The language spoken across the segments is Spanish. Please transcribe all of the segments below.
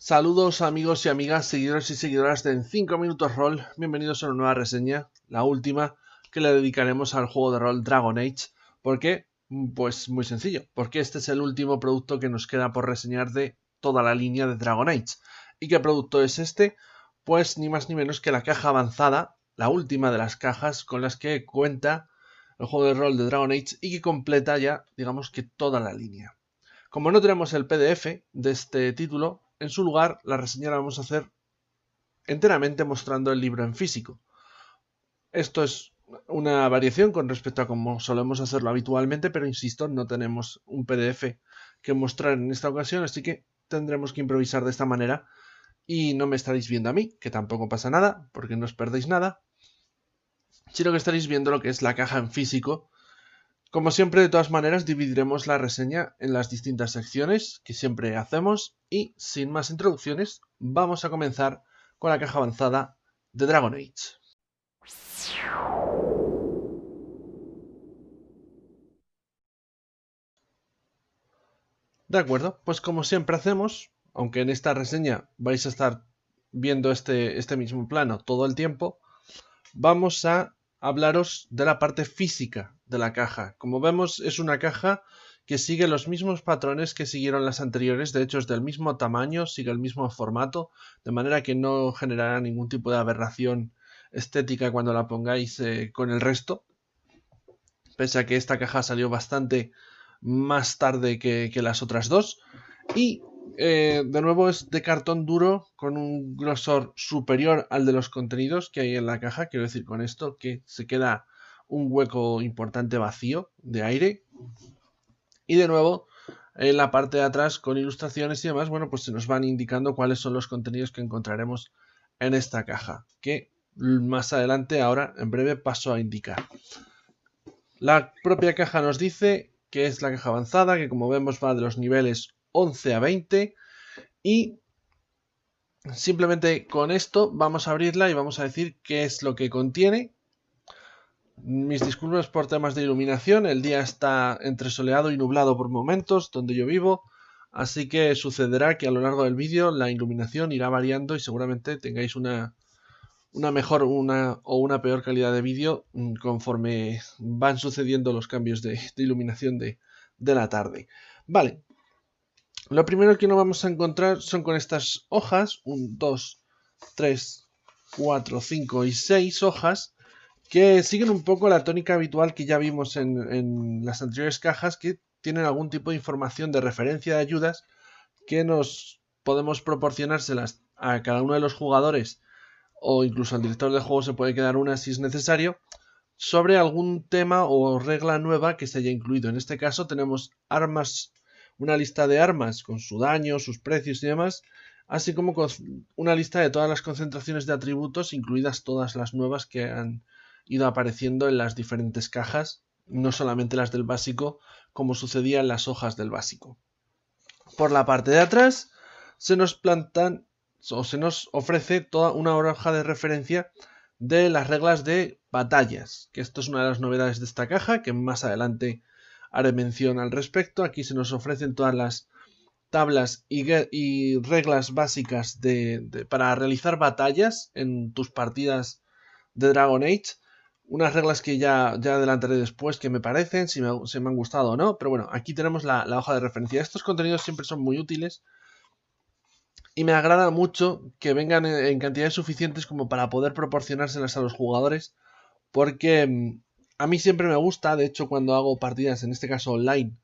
Saludos amigos y amigas, seguidores y seguidoras de En 5 Minutos Roll. Bienvenidos a una nueva reseña, la última que le dedicaremos al juego de rol Dragon Age. ¿Por qué? Pues muy sencillo, porque este es el último producto que nos queda por reseñar de toda la línea de Dragon Age. ¿Y qué producto es este? Pues ni más ni menos que la caja avanzada, la última de las cajas con las que cuenta el juego de rol de Dragon Age y que completa ya, digamos que toda la línea. Como no tenemos el PDF de este título, en su lugar la reseña la vamos a hacer enteramente mostrando el libro en físico. Esto es una variación con respecto a como solemos hacerlo habitualmente, pero insisto, no tenemos un PDF que mostrar en esta ocasión, así que tendremos que improvisar de esta manera y no me estaréis viendo a mí, que tampoco pasa nada, porque no os perdéis nada, sino que estaréis viendo lo que es la caja en físico. Como siempre, de todas maneras, dividiremos la reseña en las distintas secciones que siempre hacemos y, sin más introducciones, vamos a comenzar con la caja avanzada de Dragon Age. De acuerdo, pues como siempre hacemos, aunque en esta reseña vais a estar viendo este mismo plano todo el tiempo, vamos a hablaros de la parte física de la caja. Como vemos, es una caja que sigue los mismos patrones que siguieron las anteriores, de hecho es del mismo tamaño, sigue el mismo formato, de manera que no generará ningún tipo de aberración estética cuando la pongáis con el resto, pese a que esta caja salió bastante más tarde que las otras dos. Y de nuevo es de cartón duro con un grosor superior al de los contenidos que hay en la caja. Quiero decir con esto que se queda un hueco importante vacío de aire. Y de nuevo en la parte de atrás con ilustraciones y demás, bueno, pues se nos van indicando cuáles son los contenidos que encontraremos en esta caja, que más adelante, ahora en breve, paso a indicar. La propia caja nos dice que es la caja avanzada, que como vemos va de los niveles 11 a 20 y simplemente con esto vamos a abrirla y vamos a decir qué es lo que contiene. Mis disculpas por temas de iluminación, el día está entre soleado y nublado por momentos donde yo vivo, así que sucederá que a lo largo del vídeo la iluminación irá variando y seguramente tengáis una mejor o una peor calidad de vídeo conforme van sucediendo los cambios de iluminación de la tarde. Vale, lo primero que nos vamos a encontrar son con estas hojas, 1, 2, 3, 4, 5 y 6 hojas, que siguen un poco la tónica habitual que ya vimos en las anteriores cajas, que tienen algún tipo de información de referencia de ayudas que nos podemos proporcionárselas a cada uno de los jugadores o incluso al director de juego se puede quedar una si es necesario, sobre algún tema o regla nueva que se haya incluido. En este caso tenemos armas, una lista de armas con su daño, sus precios y demás, así como con una lista de todas las concentraciones de atributos, incluidas todas las nuevas que han ido apareciendo en las diferentes cajas, no solamente las del básico, como sucedía en las hojas del básico. Por la parte de atrás se nos plantan o se nos ofrece toda una hoja de referencia de las reglas de batallas, que esto es una de las novedades de esta caja, que más adelante haré mención al respecto. Aquí se nos ofrecen todas las tablas y reglas básicas para realizar batallas en tus partidas de Dragon Age. Unas reglas que ya adelantaré después que me parecen, si me han gustado o no, pero bueno, aquí tenemos la hoja de referencia. Estos contenidos siempre son muy útiles y me agrada mucho que vengan en cantidades suficientes como para poder proporcionárselas a los jugadores, porque a mí siempre me gusta, de hecho cuando hago partidas, en este caso online,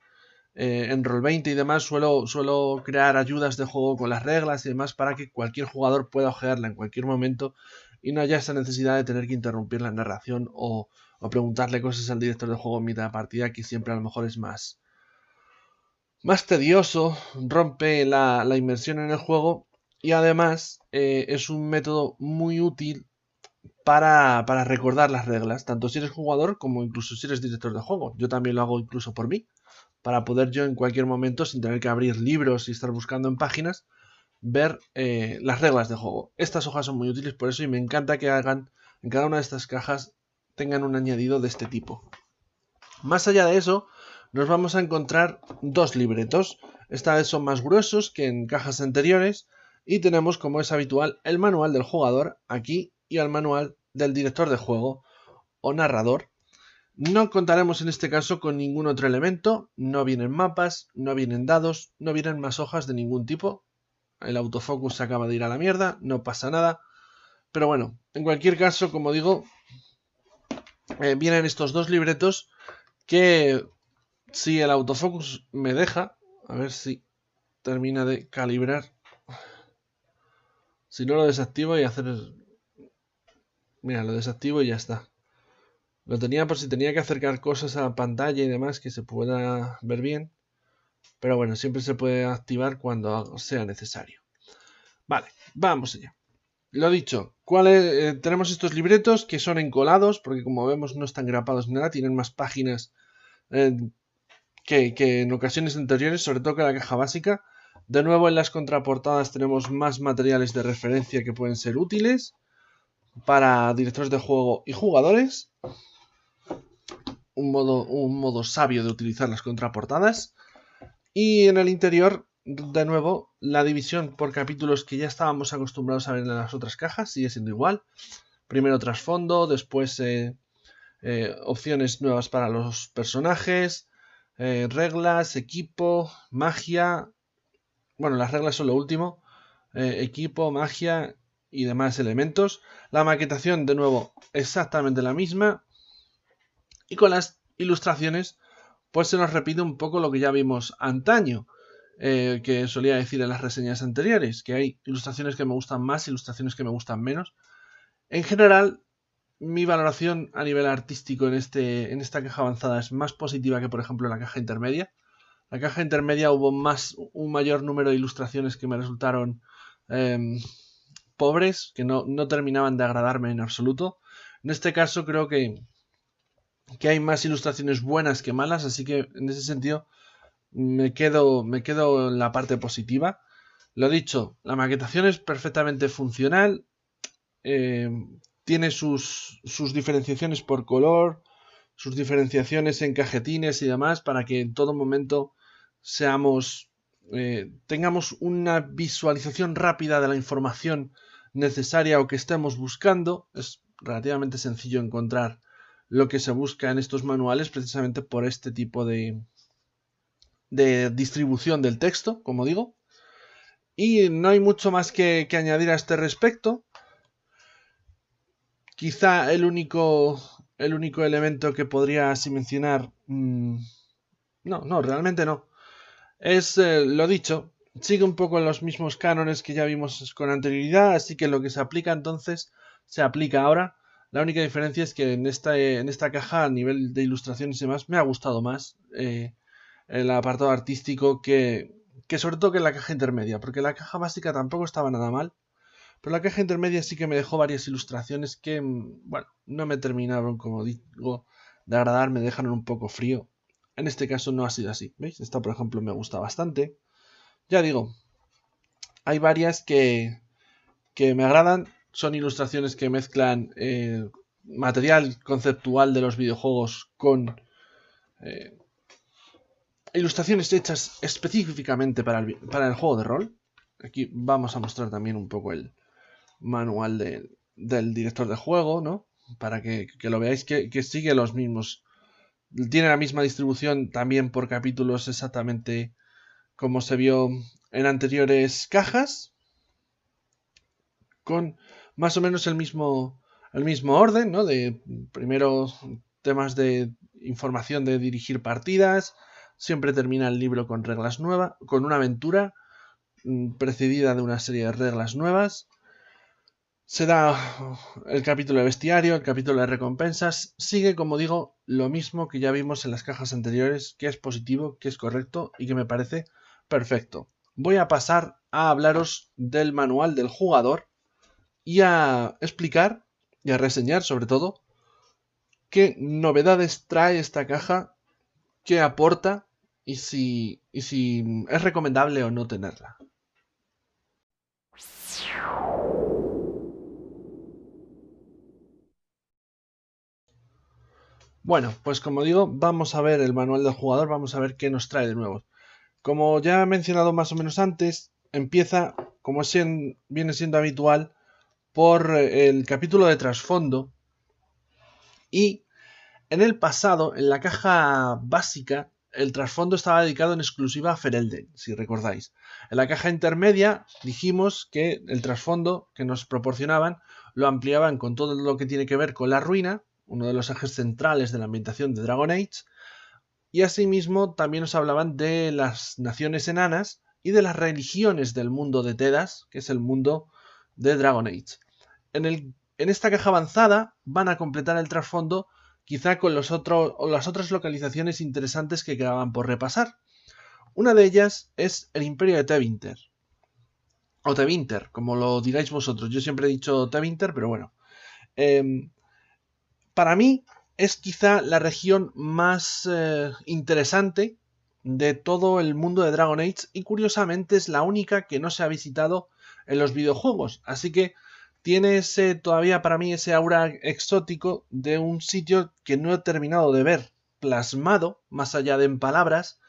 en Roll20 y demás, suelo crear ayudas de juego con las reglas y demás para que cualquier jugador pueda ojearla en cualquier momento y no haya esa necesidad de tener que interrumpir la narración o preguntarle cosas al director de juego en mitad de partida, que siempre a lo mejor es más tedioso, rompe la inmersión en el juego y además es un método muy útil para recordar las reglas, tanto si eres jugador como incluso si eres director de juego. Yo también lo hago incluso por mí, para poder yo en cualquier momento, sin tener que abrir libros y estar buscando en páginas, ver las reglas de juego. Estas hojas son muy útiles por eso y me encanta que hagan en cada una de estas cajas tengan un añadido de este tipo. Más allá de eso, nos vamos a encontrar dos libretos. Esta vez son más gruesos que en cajas anteriores Y tenemos, como es habitual, el manual del jugador aquí y el manual del director de juego o narrador. No contaremos en este caso con ningún otro elemento, no vienen mapas, no vienen dados, no vienen más hojas de ningún tipo. El autofocus se acaba de ir a la mierda, no pasa nada. Pero bueno, en cualquier caso, como digo, vienen estos dos libretos que, si el autofocus me deja, a ver si termina de calibrar. Si no, lo desactivo y hacer... Mira, lo desactivo y ya está. Lo tenía por si tenía que acercar cosas a la pantalla y demás que se pueda ver bien. Pero bueno, siempre se puede activar cuando sea necesario. Vale, vamos allá. Lo dicho, tenemos estos libretos que son encolados, porque como vemos no están grapados ni nada, tienen más páginas que en ocasiones anteriores, sobre todo que la caja básica. De nuevo en las contraportadas tenemos más materiales de referencia que pueden ser útiles para directores de juego y jugadores. Un modo sabio de utilizar las contraportadas. Y en el interior, de nuevo, la división por capítulos que ya estábamos acostumbrados a ver en las otras cajas sigue siendo igual. Primero trasfondo, después opciones nuevas para los personajes, reglas, equipo, magia. Bueno, las reglas son lo último. Equipo, magia y demás elementos. La maquetación, de nuevo, exactamente la misma. Y con las ilustraciones, pues se nos repite un poco lo que ya vimos antaño, que solía decir en las reseñas anteriores, que hay ilustraciones que me gustan más, ilustraciones que me gustan menos. En general, mi valoración a nivel artístico en esta caja avanzada es más positiva que, por ejemplo, en la caja intermedia. La caja intermedia hubo un mayor número de ilustraciones que me resultaron pobres, que no terminaban de agradarme en absoluto. En este caso creo que hay más ilustraciones buenas que malas, así que en ese sentido me quedo en la parte positiva. Lo dicho, la maquetación es perfectamente funcional, tiene sus diferenciaciones por color, sus diferenciaciones en cajetines y demás, para que en todo momento tengamos una visualización rápida de la información necesaria o que estemos buscando. Es relativamente sencillo encontrar lo que se busca en estos manuales precisamente por este tipo de distribución del texto, como digo. Y no hay mucho más que añadir a este respecto. Quizá el único elemento que podría así mencionar... no, realmente no. Es lo dicho, sigue un poco los mismos cánones que ya vimos con anterioridad, así que lo que se aplica entonces se aplica ahora. La única diferencia es que en esta caja, a nivel de ilustraciones y demás, me ha gustado más el apartado artístico que sobre todo que en la caja intermedia, porque la caja básica tampoco estaba nada mal, pero la caja intermedia sí que me dejó varias ilustraciones que, bueno, no me terminaron, como digo, de agradar, me dejaron un poco frío. En este caso no ha sido así, ¿veis? Esta, por ejemplo, me gusta bastante. Ya digo, hay varias que me agradan, son ilustraciones que mezclan material conceptual de los videojuegos con ilustraciones hechas específicamente para el juego de rol. Aquí vamos a mostrar también un poco el manual del director de juego, ¿no? Para que lo veáis que sigue los mismos. Tiene la misma distribución también por capítulos exactamente como se vio en anteriores cajas. Con más o menos el mismo orden, ¿no? De primero temas de información de dirigir partidas. Siempre termina el libro con reglas nuevas, con una aventura precedida de una serie de reglas nuevas. Se da el capítulo de bestiario, el capítulo de recompensas. Sigue, como digo, lo mismo que ya vimos en las cajas anteriores, que es positivo, que es correcto y que me parece perfecto. Voy a pasar a hablaros del manual del jugador y a explicar y a reseñar sobre todo qué novedades trae esta caja, qué aporta y si es recomendable o no tenerla. Bueno, pues como digo, vamos a ver el manual del jugador, vamos a ver qué nos trae de nuevo. Como ya he mencionado más o menos antes, empieza como viene siendo habitual, por el capítulo de trasfondo. Y en el pasado, en la caja básica, el trasfondo estaba dedicado en exclusiva a Ferelden, si recordáis. En la caja intermedia dijimos que el trasfondo que nos proporcionaban lo ampliaban con todo lo que tiene que ver con la ruina, uno de los ejes centrales de la ambientación de Dragon Age, y asimismo también nos hablaban de las naciones enanas y de las religiones del mundo de Tedas, que es el mundo de Dragon Age. En esta caja avanzada van a completar el trasfondo quizá con las otras localizaciones interesantes que quedaban por repasar. Una de ellas es el Imperio de Tevinter. O Tevinter, como lo digáis vosotros. Yo siempre he dicho Tevinter, pero bueno. Para mí es quizá la región más interesante de todo el mundo de Dragon Age y curiosamente es la única que no se ha visitado en los videojuegos. Así que tiene todavía para mí ese aura exótico de un sitio que no he terminado de ver plasmado, más allá de en palabras,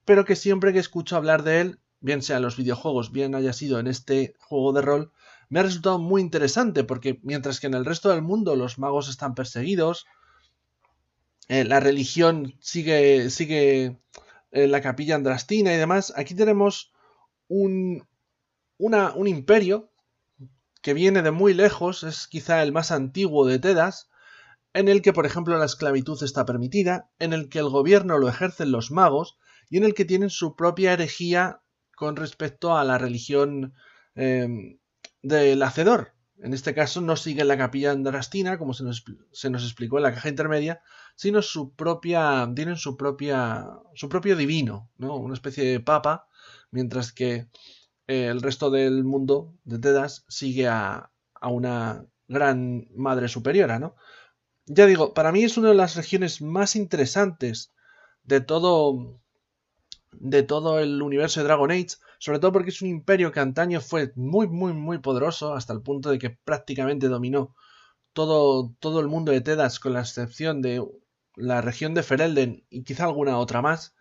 pero que siempre que escucho hablar de él, bien sea en los videojuegos, bien haya sido en este juego de rol, me ha resultado muy interesante, porque mientras que en el resto del mundo los magos están perseguidos, la religión sigue la capilla andrastina y demás, aquí tenemos un imperio que viene de muy lejos, es quizá el más antiguo de Tedas, en el que, por ejemplo, la esclavitud está permitida, en el que el gobierno lo ejercen los magos y en el que tienen su propia herejía con respecto a la religión del Hacedor. En este caso no siguen la capilla andrastina, como se nos explicó en la caja intermedia, sino tienen su propio divino, ¿no? Una especie de papa, mientras que el resto del mundo de Tedas sigue a una gran madre superiora, ¿no? Ya digo, para mí es una de las regiones más interesantes de todo el universo de Dragon Age, sobre todo porque es un imperio que antaño fue muy, muy, muy poderoso, hasta el punto de que prácticamente dominó todo el mundo de Tedas, con la excepción de la región de Ferelden y quizá alguna otra más,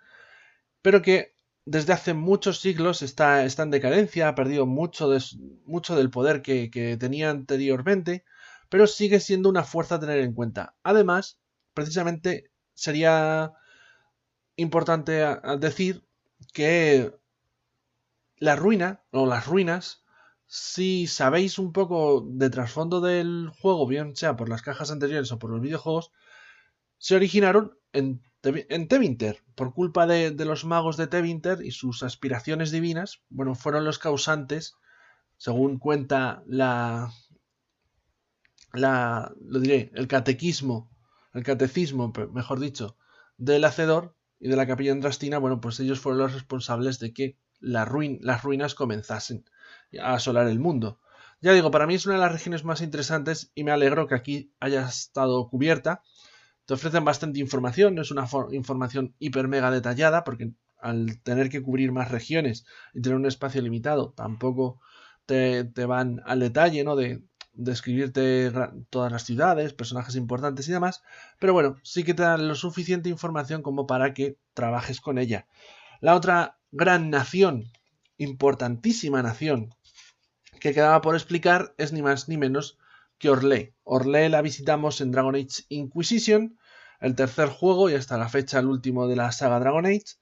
pero que desde hace muchos siglos está en decadencia, ha perdido mucho del poder que tenía anteriormente, pero sigue siendo una fuerza a tener en cuenta. Además, precisamente sería importante decir que la ruina o las ruinas, si sabéis un poco de trasfondo del juego, bien sea por las cajas anteriores o por los videojuegos, se originaron en Tevinter, por culpa de los magos de Tevinter y sus aspiraciones divinas. Bueno, fueron los causantes, según cuenta lo diré, el catecismo, mejor dicho, del Hacedor y de la capilla andrastina. Bueno, pues ellos fueron los responsables de que las ruinas comenzasen a asolar el mundo. Ya digo, para mí es una de las regiones más interesantes y me alegro que aquí haya estado cubierta. Te ofrecen bastante información, no es una información hiper mega detallada, porque al tener que cubrir más regiones y tener un espacio limitado, tampoco te van al detalle, ¿no? De describirte todas las ciudades, personajes importantes y demás, pero bueno, sí que te dan lo suficiente información como para que trabajes con ella. La otra gran nación, importantísima nación, que quedaba por explicar es ni más ni menos que Orlé. Orlé la visitamos en Dragon Age Inquisition, el tercer juego y hasta la fecha el último de la saga Dragon Age,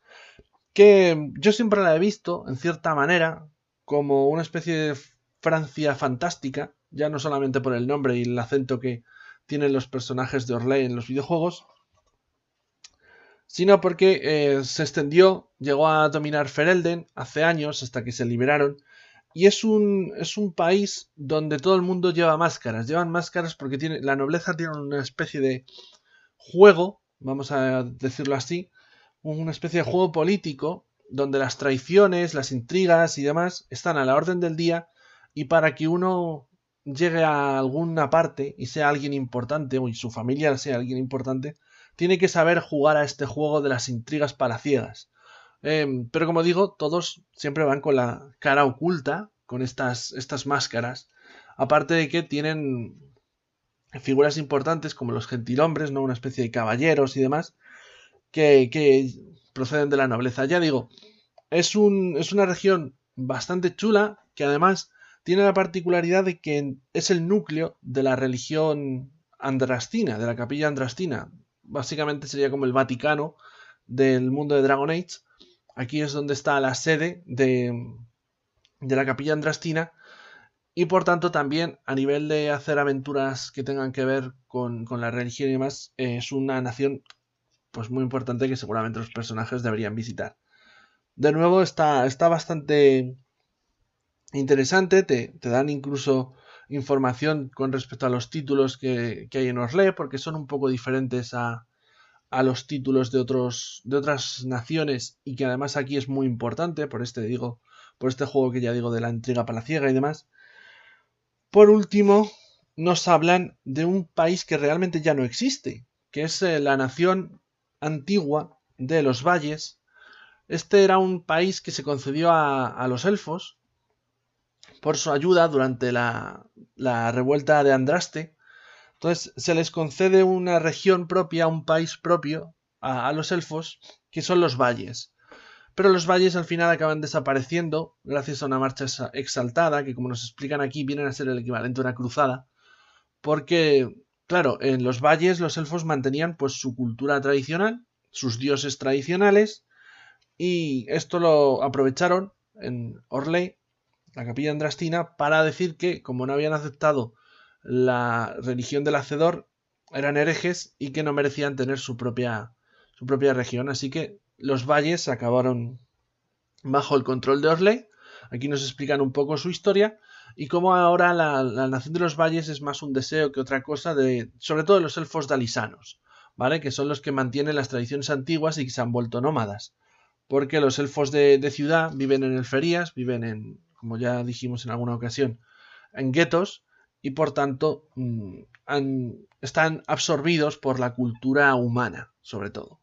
que yo siempre la he visto, en cierta manera, como una especie de Francia fantástica, ya no solamente por el nombre y el acento que tienen los personajes de Orlé en los videojuegos, sino porque se extendió, llegó a dominar Ferelden hace años hasta que se liberaron. Y es un país donde todo el mundo lleva máscaras. Llevan máscaras porque la nobleza tiene una especie de juego, vamos a decirlo así, una especie de juego político donde las traiciones, las intrigas y demás están a la orden del día, y para que uno llegue a alguna parte y sea alguien importante, o y su familia sea alguien importante, tiene que saber jugar a este juego de las intrigas palaciegas. Pero como digo, todos siempre van con la cara oculta, con estas máscaras. Aparte de que tienen figuras importantes como los gentilhombres, ¿no? Una especie de caballeros y demás, que proceden de la nobleza. Ya digo, es una región bastante chula, que además tiene la particularidad de que es el núcleo de la religión andrastina, de la capilla andrastina. Básicamente sería como el Vaticano del mundo de Dragon Age. Aquí es donde está la sede de la capilla andrastina, y por tanto también a nivel de hacer aventuras que tengan que ver con la religión y demás, es una nación pues muy importante que seguramente los personajes deberían visitar. De nuevo está bastante interesante, te dan incluso información con respecto a los títulos que hay en Orlé, porque son un poco diferentes a los títulos de otras naciones, y que además aquí es muy importante por este juego que ya digo de la intriga palaciega y demás. Por último, nos hablan de un país que realmente ya no existe, que es la nación antigua de los valles. Este era un país que se concedió a los elfos por su ayuda durante la revuelta de Andraste. Entonces se les concede una región propia, un país propio a los elfos, que son los valles. Pero los valles al final acaban desapareciendo gracias a una marcha exaltada, que como nos explican aquí vienen a ser el equivalente a una cruzada, porque, claro, en los valles los elfos mantenían pues su cultura tradicional, sus dioses tradicionales, y esto lo aprovecharon en Orlé, la capilla andrastina, para decir que, como no habían aceptado la religión del Hacedor, eran herejes y que no merecían tener su propia región. Así que los valles acabaron bajo el control de Orlé. Aquí nos explican un poco su historia y cómo ahora la nación de los valles es más un deseo que otra cosa, sobre todo de los elfos dalisanos, ¿vale? Que son los que mantienen las tradiciones antiguas y que se han vuelto nómadas. Porque los elfos de ciudad viven en elferías, viven en, como ya dijimos en alguna ocasión, en guetos, y por tanto están absorbidos por la cultura humana, sobre todo.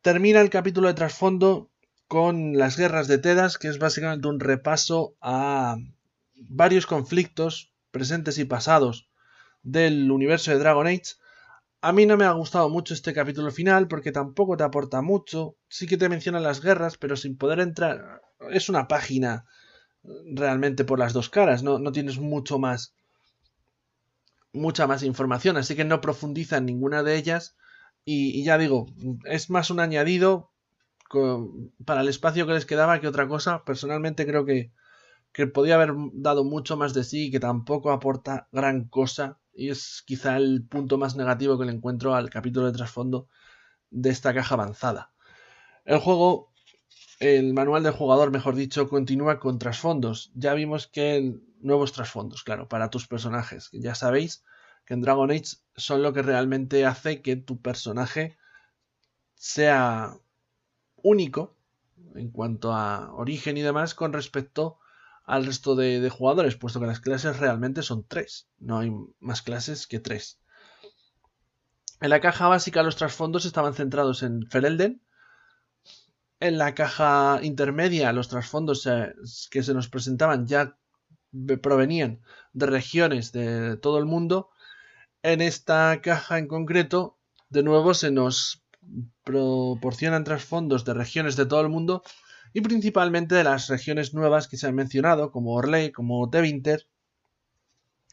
Termina el capítulo de trasfondo con las guerras de Tedas, que es básicamente un repaso a varios conflictos presentes y pasados del universo de Dragon Age. A mí no me ha gustado mucho este capítulo final porque tampoco te aporta mucho. Sí que te mencionan las guerras, pero sin poder entrar. Es una página realmente por las dos caras, no tienes mucha más información, así que no profundiza en ninguna de ellas. Y ya digo, es más un añadido para el espacio que les quedaba que otra cosa. Personalmente creo que podía haber dado mucho más de sí y que tampoco aporta gran cosa, y es quizá el punto más negativo que le encuentro al capítulo de trasfondo de esta caja avanzada. El manual del jugador, mejor dicho, continúa con trasfondos. Ya vimos que nuevos trasfondos, claro, para tus personajes. Ya sabéis que en Dragon Age son lo que realmente hace que tu personaje sea único en cuanto a origen y demás con respecto al resto de jugadores, puesto que las clases realmente son 3. No hay más clases que 3. En la caja básica los trasfondos estaban centrados en Ferelden. En la caja intermedia los trasfondos que se nos presentaban ya provenían de regiones de todo el mundo. En esta caja en concreto, de nuevo se nos proporcionan trasfondos de regiones de todo el mundo y principalmente de las regiones nuevas que se han mencionado, como Orlé, como Tevinter,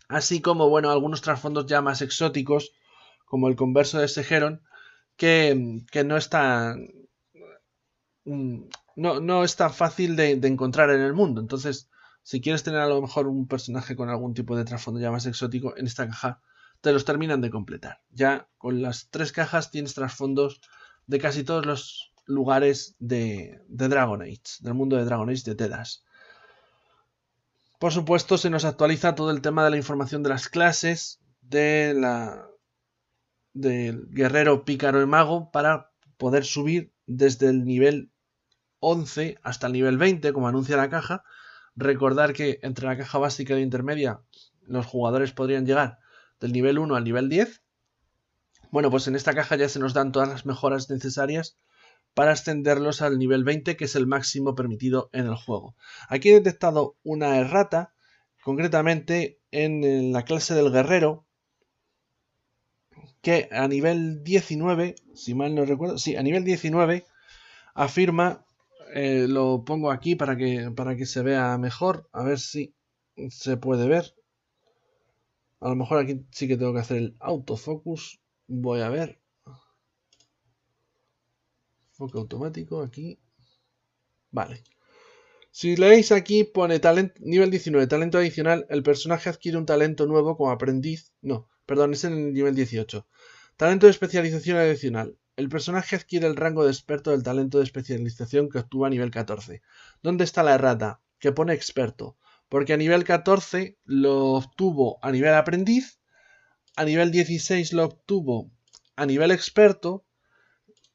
así como, bueno, algunos trasfondos ya más exóticos, como el converso de Segeron, que no está no es tan fácil de encontrar en el mundo. Entonces, si quieres tener a lo mejor un personaje con algún tipo de trasfondo ya más exótico, en esta caja te los terminan de completar. Ya con las 3 cajas tienes trasfondos de casi todos los lugares de Dragon Age, del mundo de Dragon Age de Tedas. Por supuesto, se nos actualiza todo el tema de la información de las clases, del guerrero, pícaro y mago, para poder subir desde el nivel 11 hasta el nivel 20, como anuncia la caja. Recordar que entre la caja básica y la intermedia los jugadores podrían llegar del nivel 1 al nivel 10. Bueno, pues en esta caja ya se nos dan todas las mejoras necesarias para ascenderlos al nivel 20, que es el máximo permitido en el juego. Aquí he detectado una errata, concretamente en la clase del guerrero, que a nivel 19, si mal no recuerdo, sí, a nivel 19 afirma lo pongo aquí para que se vea mejor. A ver si se puede ver. A lo mejor aquí sí que tengo que hacer el autofocus. Voy a ver. Foco automático aquí. Vale. Si leéis aquí pone nivel 19, talento adicional. El personaje adquiere un talento nuevo como aprendiz. No, perdón, es en el nivel 18. Talento de especialización adicional. El personaje adquiere el rango de experto del talento de especialización que obtuvo a nivel 14. ¿Dónde está la errata? Que pone experto. Porque a nivel 14 lo obtuvo a nivel aprendiz. A nivel 16 lo obtuvo a nivel experto.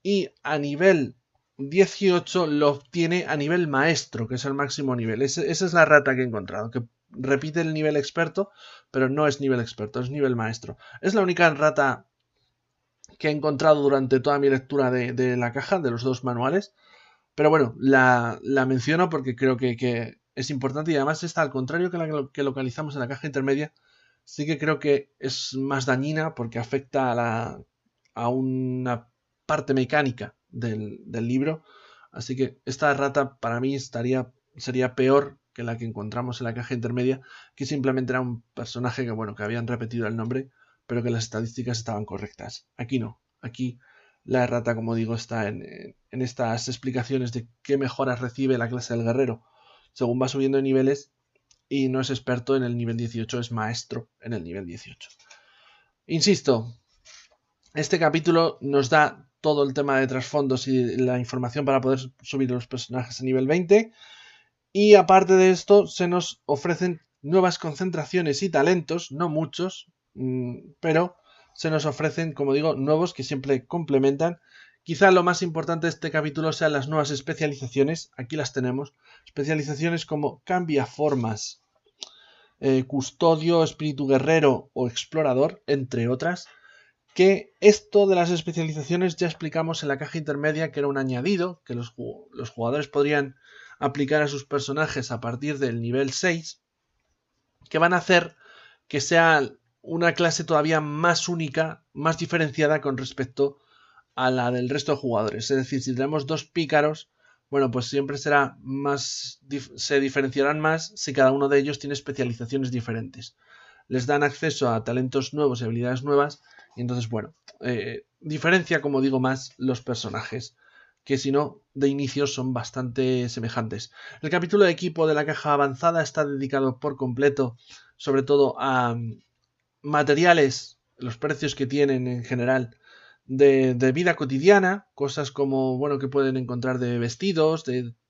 Y a nivel 18 lo obtiene a nivel maestro, que es el máximo nivel. Esa es la rata que he encontrado, que repite el nivel experto, pero no es nivel experto, es nivel maestro. Es la única rata que he encontrado durante toda mi lectura de la caja, de los dos manuales. Pero bueno, la menciono porque creo que es importante y además está al contrario que la que localizamos en la caja intermedia. Sí que creo que es más dañina porque afecta a una parte mecánica del libro. Así que esta rata para mí sería peor que la que encontramos en la caja intermedia, que simplemente era un personaje que habían repetido el nombre, pero que las estadísticas estaban correctas. Aquí no. Aquí la errata, como digo, está en estas explicaciones de qué mejoras recibe la clase del guerrero según va subiendo de niveles, y no es experto en el nivel 18, es maestro en el nivel 18. Insisto, este capítulo nos da todo el tema de trasfondos y la información para poder subir los personajes a nivel 20, y aparte de esto se nos ofrecen nuevas concentraciones y talentos, no muchos, pero se nos ofrecen, como digo, nuevos que siempre complementan. Quizá lo más importante de este capítulo sean las nuevas especializaciones. Aquí las tenemos. Especializaciones como cambiaformas, custodio, espíritu guerrero o explorador, entre otras. Que esto de las especializaciones ya explicamos en la caja intermedia, que era un añadido que los jugadores podrían aplicar a sus personajes a partir del nivel 6, que van a hacer que sea una clase todavía más única, más diferenciada con respecto a la del resto de jugadores. Es decir, si tenemos dos pícaros, bueno, pues siempre será más, se diferenciarán más si cada uno de ellos tiene especializaciones diferentes. Les dan acceso a talentos nuevos y habilidades nuevas, y entonces, diferencia, como digo, más los personajes, que si no, de inicio son bastante semejantes. El capítulo de equipo de la caja avanzada está dedicado por completo, sobre todo a materiales, los precios que tienen en general de vida cotidiana, cosas como, que pueden encontrar de vestidos,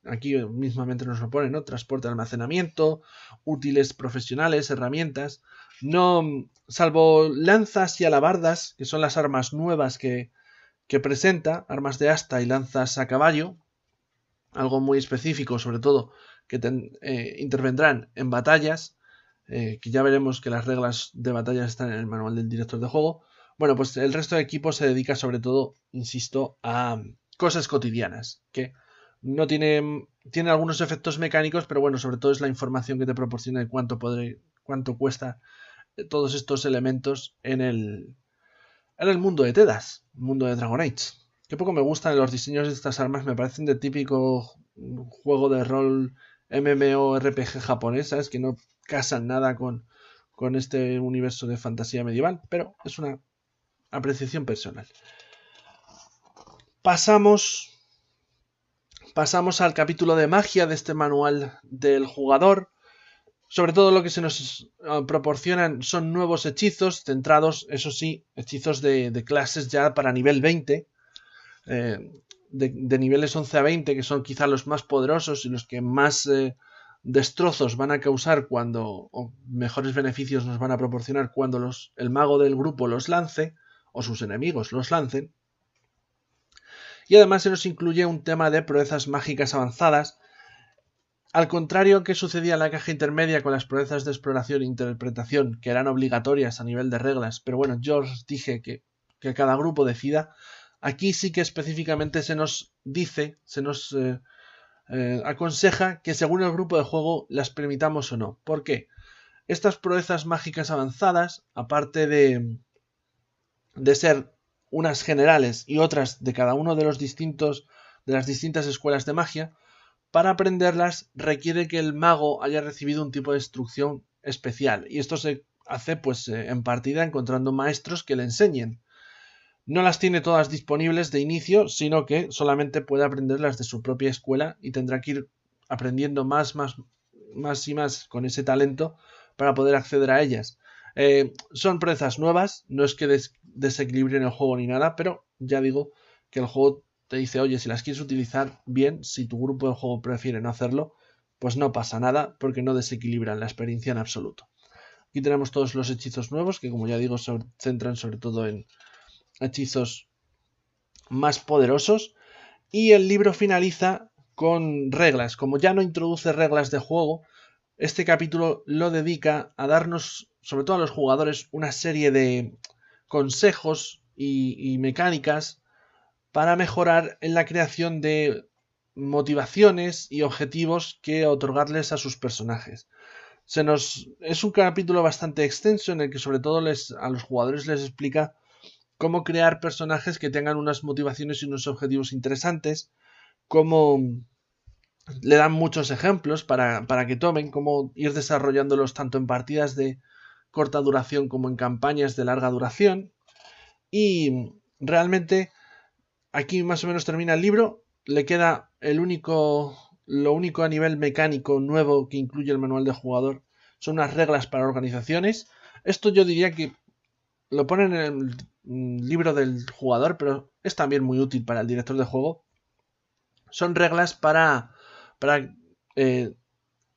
aquí mismamente nos lo ponen, ¿no? Transporte, almacenamiento, útiles profesionales, herramientas. No, salvo lanzas y alabardas, que son las armas nuevas que presenta, armas de asta y lanzas a caballo, algo muy específico, sobre todo, que intervendrán en batallas, que ya veremos que las reglas de batalla están en el manual del director de juego. Bueno, pues el resto de equipo se dedica sobre todo, insisto, a cosas cotidianas, que no tiene algunos efectos mecánicos, pero bueno, sobre todo es la información que te proporciona de cuánto cuesta todos estos elementos en el mundo de Tedas, mundo de Dragon Age. Qué poco me gustan los diseños de estas armas, me parecen de típico juego de rol MMORPG japonés, ¿sabes? Que no casan nada con este universo de fantasía medieval, pero es una apreciación personal. Pasamos al capítulo de magia de este manual del jugador. Sobre todo lo que se nos proporcionan son nuevos hechizos centrados, eso sí, hechizos de clases ya para nivel 20, de niveles 11 a 20, que son quizá los más poderosos y los que más destrozos van a causar o mejores beneficios nos van a proporcionar cuando el mago del grupo los lance, o sus enemigos los lancen. Y además se nos incluye un tema de proezas mágicas avanzadas. Al contrario que sucedía en la caja intermedia con las proezas de exploración e interpretación, que eran obligatorias a nivel de reglas, pero bueno, yo os dije que cada grupo decida, aquí sí que específicamente se nos dice, se nos aconseja que según el grupo de juego las permitamos o no. ¿Por qué? Estas proezas mágicas avanzadas, aparte de ser unas generales y otras de cada uno de las distintas escuelas de magia, para aprenderlas requiere que el mago haya recibido un tipo de instrucción especial, y esto se hace pues en partida encontrando maestros que le enseñen. No las tiene todas disponibles de inicio, sino que solamente puede aprenderlas de su propia escuela y tendrá que ir aprendiendo más y más con ese talento para poder acceder a ellas. Son proezas nuevas, no es que desequilibren el juego ni nada, pero ya digo que el juego te dice, oye, si las quieres utilizar bien, si tu grupo de juego prefiere no hacerlo, pues no pasa nada porque no desequilibran la experiencia en absoluto. Aquí tenemos todos los hechizos nuevos que, como ya digo, se centran sobre todo en hechizos más poderosos, y el libro finaliza con reglas. Como ya no introduce reglas de juego, este capítulo lo dedica a darnos, sobre todo a los jugadores, una serie de consejos y mecánicas para mejorar en la creación de motivaciones y objetivos que otorgarles a sus personajes. Es un capítulo bastante extenso en el que sobre todo a los jugadores les explica cómo crear personajes que tengan unas motivaciones y unos objetivos interesantes, cómo le dan muchos ejemplos para que tomen, cómo ir desarrollándolos tanto en partidas de corta duración como en campañas de larga duración. Y realmente aquí más o menos termina el libro, le queda lo único a nivel mecánico nuevo que incluye el manual de jugador son unas reglas para organizaciones. Esto yo diría que lo ponen en el libro del jugador, pero es también muy útil para el director de juego. Son reglas para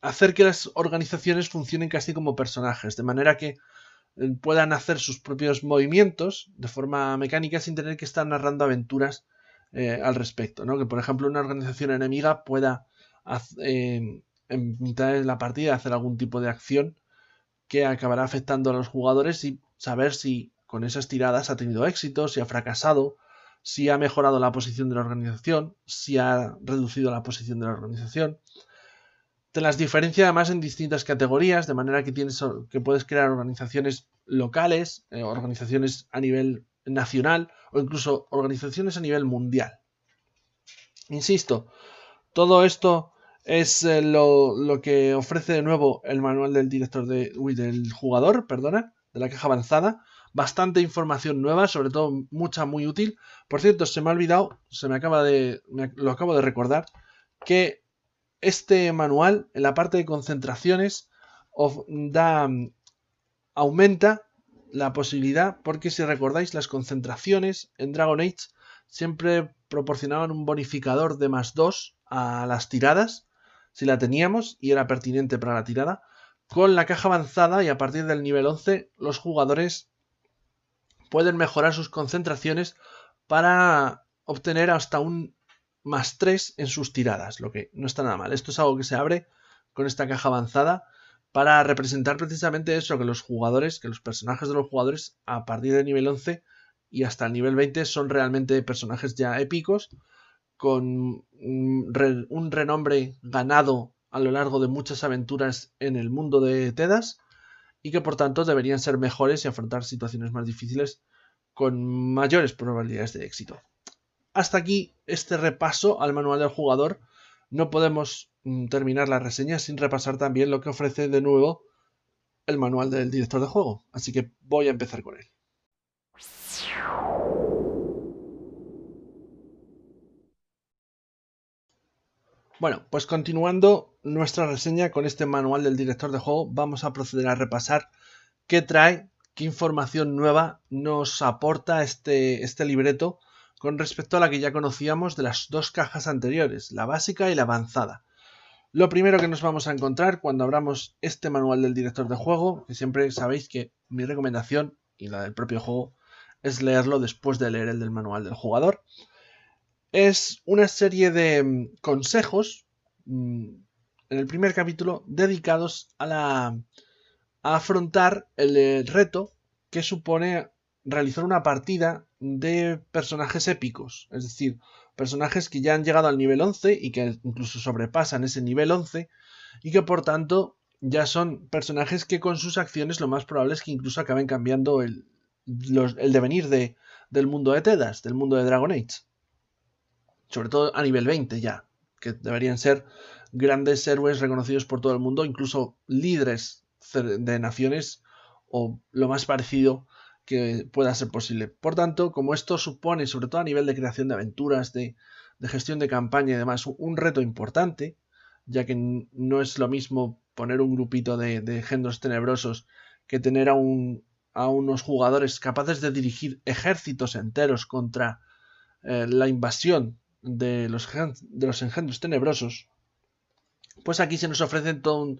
hacer que las organizaciones funcionen casi como personajes, de manera que puedan hacer sus propios movimientos de forma mecánica sin tener que estar narrando aventuras al respecto, ¿no? Que por ejemplo una organización enemiga pueda en mitad de la partida hacer algún tipo de acción que acabará afectando a los jugadores y saber si con esas tiradas ha tenido éxito, si ha fracasado, si ha mejorado la posición de la organización, si ha reducido la posición de la organización. Te las diferencia además en distintas categorías, de manera que puedes crear organizaciones locales, organizaciones a nivel nacional o incluso organizaciones a nivel mundial. Insisto, todo esto es lo que ofrece de nuevo el manual del del jugador, de la caja avanzada. Bastante información nueva, sobre todo mucha muy útil. Por cierto, se me ha olvidado, lo acabo de recordar, que este manual, en la parte de concentraciones, aumenta la posibilidad, porque si recordáis, las concentraciones en Dragon Age siempre proporcionaban un bonificador de +2 a las tiradas, si la teníamos y era pertinente para la tirada. Con la caja avanzada y a partir del nivel 11, los jugadores pueden mejorar sus concentraciones para obtener hasta un +3 en sus tiradas, lo que no está nada mal. Esto es algo que se abre con esta caja avanzada para representar precisamente eso, que los personajes de los jugadores a partir del nivel 11 y hasta el nivel 20 son realmente personajes ya épicos, con un renombre ganado a lo largo de muchas aventuras en el mundo de Tedas, y que por tanto deberían ser mejores y afrontar situaciones más difíciles con mayores probabilidades de éxito. Hasta aquí este repaso al manual del jugador. No podemos terminar la reseña sin repasar también lo que ofrece de nuevo el manual del director de juego, así que voy a empezar con él. Bueno, pues continuando nuestra reseña con este manual del director de juego, vamos a proceder a repasar qué trae, qué información nueva nos aporta este libreto con respecto a la que ya conocíamos de las dos cajas anteriores, la básica y la avanzada. Lo primero que nos vamos a encontrar cuando abramos este manual del director de juego, que siempre sabéis que mi recomendación y la del propio juego es leerlo después de leer el del manual del jugador, es una serie de consejos en el primer capítulo dedicados a afrontar el reto que supone realizar una partida de personajes épicos, es decir, personajes que ya han llegado al nivel 11 y que incluso sobrepasan ese nivel 11 y que por tanto ya son personajes que con sus acciones lo más probable es que incluso acaben cambiando el devenir del mundo de Tedas, del mundo de Dragon Age. Sobre todo a nivel 20 ya. que deberían ser grandes héroes reconocidos por todo el mundo, incluso líderes de naciones o lo más parecido que pueda ser posible. Por tanto, como esto supone, sobre todo a nivel de creación de aventuras, de gestión de campaña y demás, un reto importante, ya que no es lo mismo poner un grupito de engendros tenebrosos que tener a unos jugadores capaces de dirigir ejércitos enteros contra la invasión de los engendros tenebrosos, pues aquí se nos ofrece todo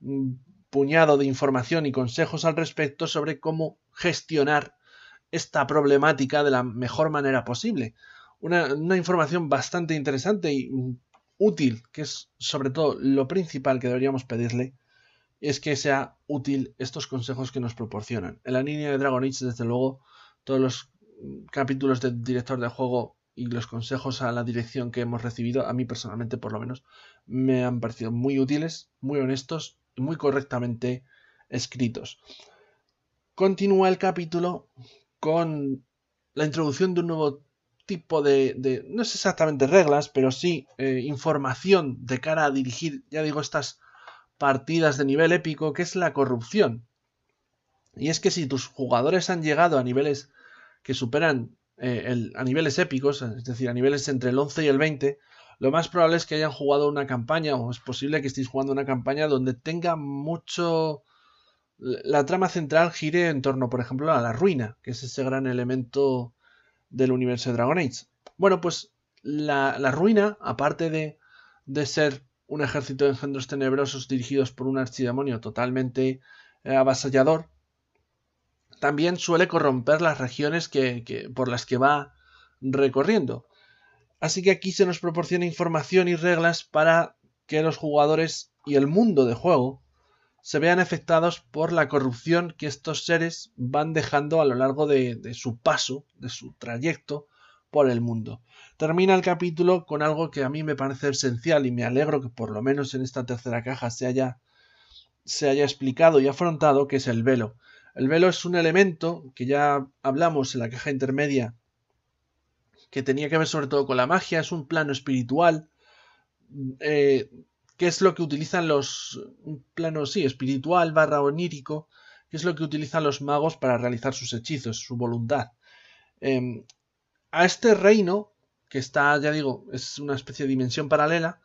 un puñado de información y consejos al respecto sobre cómo gestionar esta problemática de la mejor manera posible. Una información bastante interesante y útil, que es sobre todo lo principal que deberíamos pedirle, es que sea útil estos consejos que nos proporcionan. En la línea de Dragon Age, desde luego, todos los capítulos del director de juego y los consejos a la dirección que hemos recibido, a mí personalmente por lo menos, me han parecido muy útiles, muy honestos y muy correctamente escritos. Continúa el capítulo con la introducción de un nuevo tipo de no es exactamente reglas, pero sí información de cara a dirigir, ya digo, estas partidas de nivel épico, que es la corrupción. Y es que si tus jugadores han llegado a niveles que superan a niveles épicos, es decir, a niveles entre el 11 y el 20, lo más probable es que hayan jugado una campaña, o es posible que estéis jugando una campaña donde tenga mucho... La trama central gire en torno, por ejemplo, a la ruina, que es ese gran elemento del universo de Dragon Age. Bueno, pues la ruina, aparte de ser un ejército de engendros tenebrosos dirigidos por un archidemonio totalmente avasallador, también suele corromper las regiones por las que va recorriendo. Así que aquí se nos proporciona información y reglas para que los jugadores y el mundo de juego se vean afectados por la corrupción que estos seres van dejando a lo largo de su paso, de su trayecto por el mundo. Termina el capítulo con algo que a mí me parece esencial y me alegro que por lo menos en esta tercera caja se haya explicado y afrontado, que es el velo. El velo es un elemento que ya hablamos en la caja intermedia, que tenía que ver sobre todo con la magia, es un plano espiritual, que es lo que utilizan un plano, sí, espiritual / onírico, que es lo que utilizan los magos para realizar sus hechizos, su voluntad. A este reino, que está, ya digo, es una especie de dimensión paralela,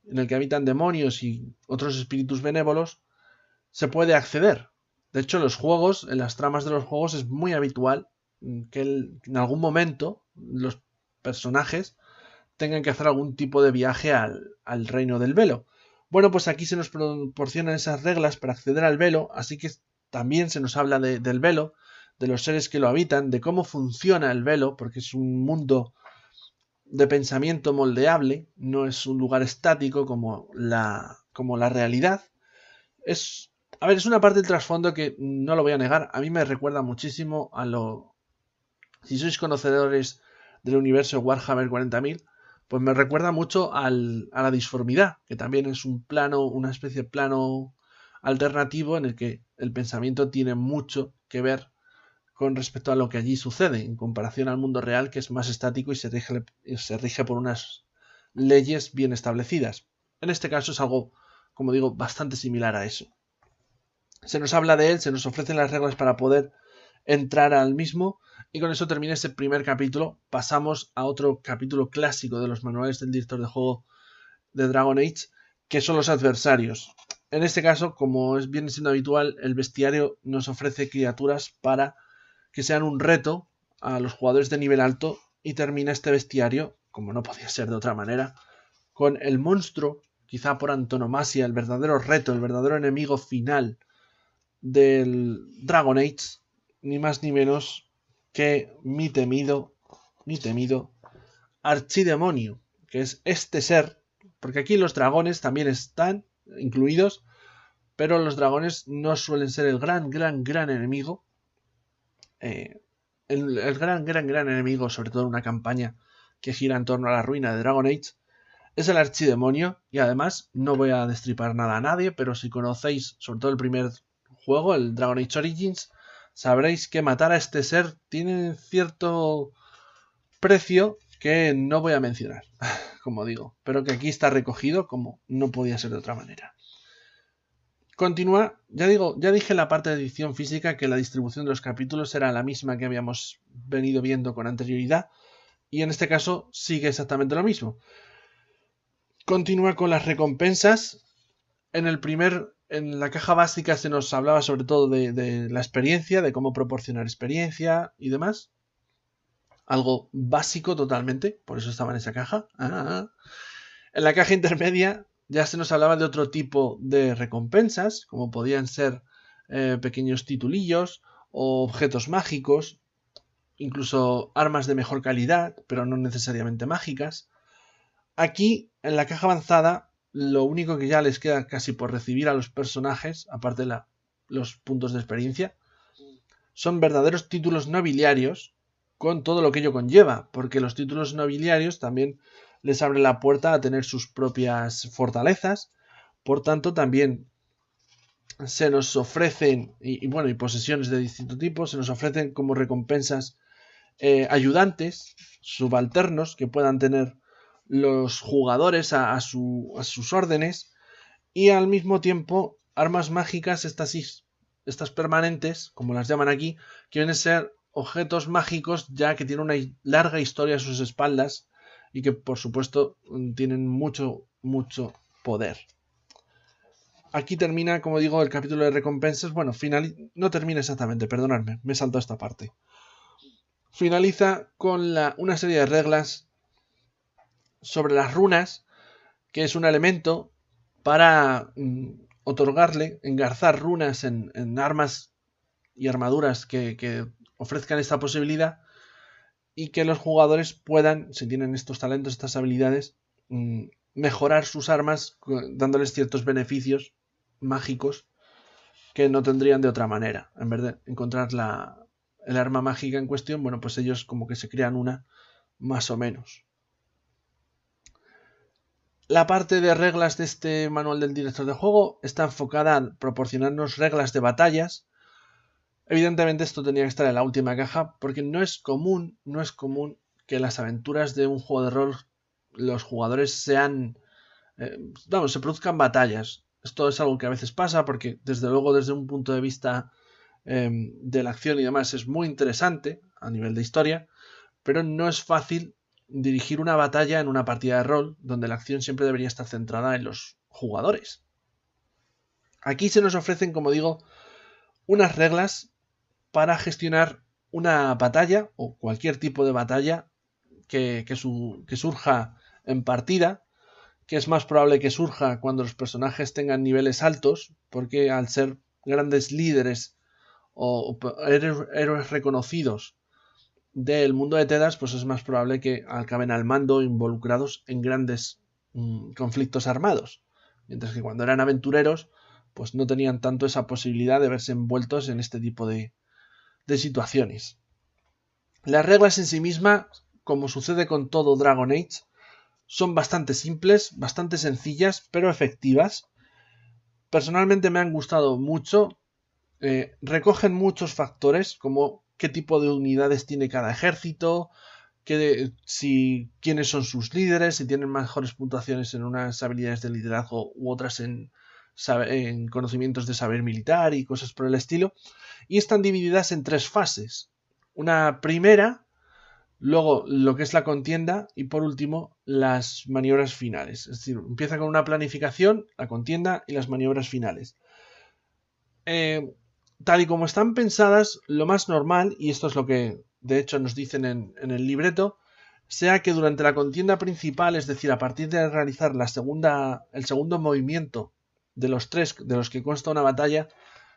en el que habitan demonios y otros espíritus benévolos, se puede acceder. De hecho, en las tramas de los juegos es muy habitual que en algún momento los personajes tengan que hacer algún tipo de viaje al reino del velo. Bueno, pues aquí se nos proporcionan esas reglas para acceder al velo, así que también se nos habla del velo, de los seres que lo habitan, de cómo funciona el velo, porque es un mundo de pensamiento moldeable, no es un lugar estático como la realidad. Es una parte del trasfondo que no lo voy a negar. A mí me recuerda muchísimo si sois conocedores del universo Warhammer 40.000, pues me recuerda mucho a la disformidad, que también es una especie de plano alternativo en el que el pensamiento tiene mucho que ver con respecto a lo que allí sucede, en comparación al mundo real, que es más estático y se rige por unas leyes bien establecidas. En este caso es algo, como digo, bastante similar a eso. Se nos habla de él, se nos ofrecen las reglas para poder entrar al mismo, y con eso termina este primer capítulo. Pasamos a otro capítulo clásico de los manuales del director de juego de Dragon Age, que son los adversarios. En este caso, como viene siendo habitual, el bestiario nos ofrece criaturas para que sean un reto a los jugadores de nivel alto, y termina este bestiario, como no podía ser de otra manera, con el monstruo, quizá por antonomasia, el verdadero reto, el verdadero enemigo final del Dragon Age, ni más ni menos que mi temido archidemonio, que es este ser, porque aquí los dragones también están incluidos, pero los dragones no suelen ser el gran enemigo. El gran enemigo, sobre todo en una campaña que gira en torno a la ruina de Dragon Age, es el archidemonio. Y además, no voy a destripar nada a nadie, pero si conocéis sobre todo el primer juego, el Dragon Age Origins, sabréis que matar a este ser tiene cierto precio que no voy a mencionar. como digo, pero que aquí está recogido como no podía ser de otra manera. Continúa, ya dije en la parte de edición física que la distribución de los capítulos era la misma que habíamos venido viendo con anterioridad, y en este caso sigue exactamente lo mismo. Continúa con las recompensas. En la caja básica se nos hablaba sobre todo de la experiencia, de cómo proporcionar experiencia y demás. Algo básico totalmente, por eso estaba en esa caja. En la caja intermedia ya se nos hablaba de otro tipo de recompensas, como podían ser pequeños titulillos o objetos mágicos, incluso armas de mejor calidad, pero no necesariamente mágicas. Aquí, en la caja avanzada, lo único que ya les queda casi por recibir a los personajes, aparte de los puntos de experiencia, son verdaderos títulos nobiliarios con todo lo que ello conlleva, porque los títulos nobiliarios también les abren la puerta a tener sus propias fortalezas, por tanto también se nos ofrecen, y posesiones de distinto tipo, se nos ofrecen como recompensas ayudantes, subalternos que puedan tener los jugadores a sus órdenes, y al mismo tiempo armas mágicas, estas permanentes, como las llaman aquí, que vienen a ser objetos mágicos ya que tienen una larga historia a sus espaldas y que por supuesto tienen mucho poder. Aquí termina, como digo, el capítulo de recompensas. Bueno, no termina exactamente, perdonadme, me he saltado esta parte. Finaliza con una serie de reglas sobre las runas, que es un elemento para engarzar runas en armas y armaduras que ofrezcan esta posibilidad, y que los jugadores puedan, si tienen estos talentos, estas habilidades, mejorar sus armas dándoles ciertos beneficios mágicos que no tendrían de otra manera. En vez de encontrar el arma mágica en cuestión, bueno, pues ellos como que se crean una más o menos. La parte de reglas de este manual del director de juego está enfocada a proporcionarnos reglas de batallas. Evidentemente esto tenía que estar en la última caja porque no es común que las aventuras de un juego de rol los jugadores se produzcan batallas. Esto es algo que a veces pasa porque desde luego desde un punto de vista de la acción y demás es muy interesante a nivel de historia, pero no es fácil dirigir una batalla en una partida de rol donde la acción siempre debería estar centrada en los jugadores. Aquí se nos ofrecen, como digo, unas reglas para gestionar una batalla o cualquier tipo de batalla que surja en partida, que es más probable que surja cuando los personajes tengan niveles altos, porque al ser grandes líderes o héroes reconocidos del mundo de Tedas, pues es más probable que acaben al mando involucrados en grandes conflictos armados. Mientras que cuando eran aventureros, pues no tenían tanto esa posibilidad de verse envueltos en este tipo de situaciones. Las reglas en sí mismas, como sucede con todo Dragon Age, son bastante simples, bastante sencillas, pero efectivas. Personalmente me han gustado mucho. Recogen muchos factores, como qué tipo de unidades tiene cada ejército, quiénes son sus líderes, si tienen mejores puntuaciones en unas habilidades de liderazgo u otras en conocimientos de saber militar y cosas por el estilo. Y están divididas en 3 fases. Una primera, luego lo que es la contienda y por último las maniobras finales. Es decir, empieza con una planificación, la contienda y las maniobras finales. Tal y como están pensadas, lo más normal, y esto es lo que de hecho nos dicen en el libreto, sea que durante la contienda principal, es decir, a partir de realizar el segundo movimiento de los 3 de los que consta una batalla,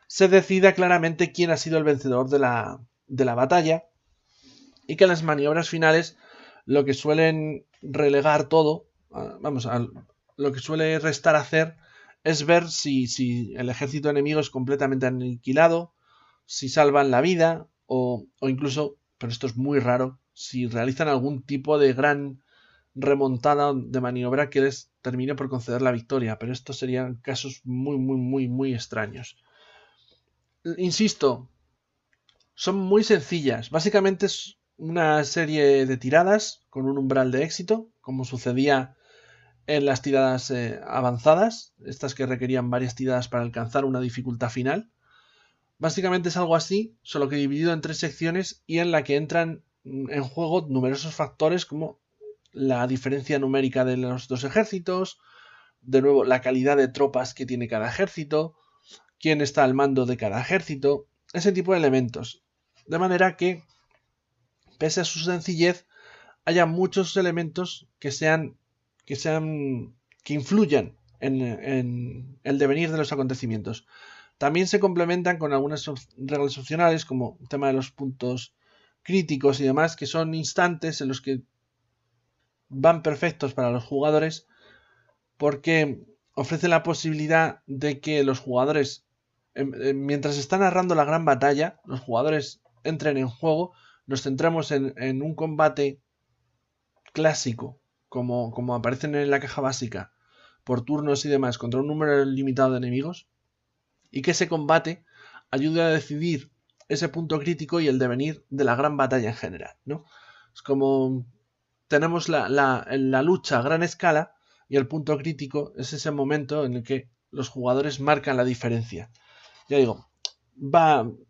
se decida claramente quién ha sido el vencedor de la batalla, y que las maniobras finales lo que suelen relegar todo, lo que suele restar hacer es ver si el ejército enemigo es completamente aniquilado, si salvan la vida o incluso, pero esto es muy raro, si realizan algún tipo de gran remontada de maniobra que les termine por conceder la victoria, pero estos serían casos muy extraños. Insisto, son muy sencillas, básicamente es una serie de tiradas con un umbral de éxito, como sucedía en las tiradas avanzadas, estas que requerían varias tiradas para alcanzar una dificultad final. Básicamente es algo así, solo que dividido en 3 secciones y en la que entran en juego numerosos factores como la diferencia numérica de los 2 ejércitos, de nuevo la calidad de tropas que tiene cada ejército, quién está al mando de cada ejército, ese tipo de elementos. De manera que, pese a su sencillez, haya muchos elementos que influyan en el devenir de los acontecimientos. También se complementan con algunas reglas opcionales, como el tema de los puntos críticos y demás, que son instantes en los que van perfectos para los jugadores, porque ofrece la posibilidad de que los jugadores, mientras está narrando la gran batalla, los jugadores entren en juego, nos centramos en un combate clásico, como aparecen en la caja básica, por turnos y demás, contra un número limitado de enemigos, y que ese combate ayude a decidir ese punto crítico y el devenir de la gran batalla en general, ¿no? Es como tenemos la lucha a gran escala y el punto crítico es ese momento en el que los jugadores marcan la diferencia. Ya digo,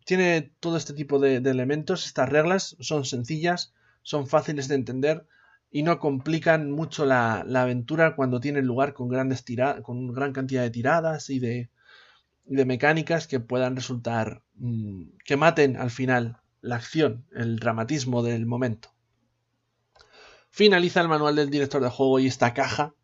tiene todo este tipo de elementos, estas reglas son sencillas, son fáciles de entender y no complican mucho la aventura cuando tienen lugar con con gran cantidad de tiradas y de mecánicas que puedan resultar que maten al final la acción, el dramatismo del momento. Finaliza el manual del director de juego y esta caja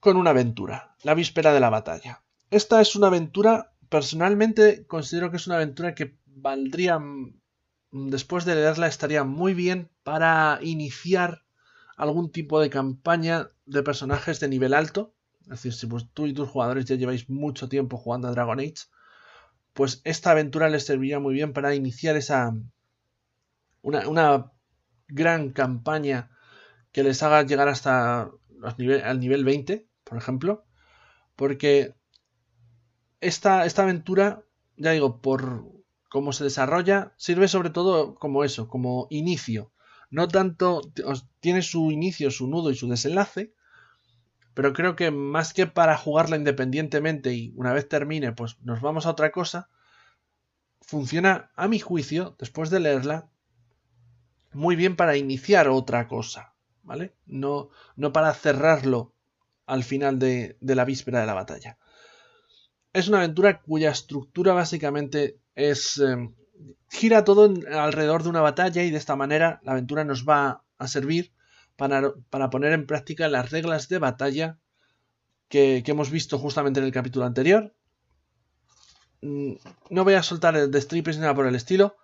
con una aventura, la víspera de la batalla. Esta es una aventura, personalmente considero que es una aventura que valdría, después de leerla, estaría muy bien para iniciar algún tipo de campaña de personajes de nivel alto. Es decir, si tú y tus jugadores ya lleváis mucho tiempo jugando a Dragon Age, pues esta aventura les serviría muy bien para iniciar una gran campaña que les haga llegar hasta al nivel 20, por ejemplo, porque esta aventura, ya digo, por cómo se desarrolla, sirve sobre todo como eso, como inicio. No tanto, tiene su inicio, su nudo y su desenlace, pero creo que más que para jugarla independientemente y una vez termine, pues nos vamos a otra cosa, funciona, a mi juicio, después de leerla, muy bien para iniciar otra cosa, ¿vale? No para cerrarlo al final de la víspera de la batalla. Es una aventura cuya estructura básicamente gira todo alrededor de una batalla y de esta manera la aventura nos va a servir para poner en práctica las reglas de batalla que hemos visto justamente en el capítulo anterior. No voy a soltar el destripes ni nada por el estilo,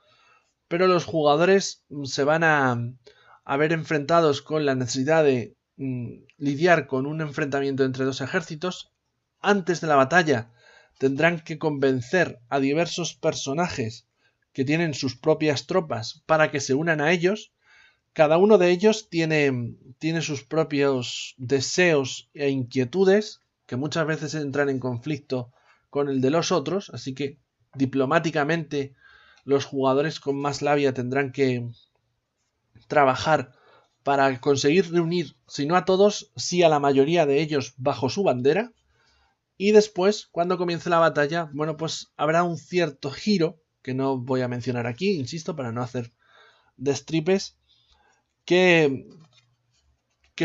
pero los jugadores se van a ver enfrentados con la necesidad de lidiar con un enfrentamiento entre 2 ejércitos. Antes de la batalla tendrán que convencer a diversos personajes que tienen sus propias tropas para que se unan a ellos. Cada uno de ellos tiene sus propios deseos e inquietudes que muchas veces entran en conflicto con el de los otros, así que diplomáticamente los jugadores con más labia tendrán que trabajar para conseguir reunir, si no a todos, sí a la mayoría de ellos bajo su bandera. Y después, cuando comience la batalla, bueno, pues habrá un cierto giro, que no voy a mencionar aquí, insisto, para no hacer destripes, que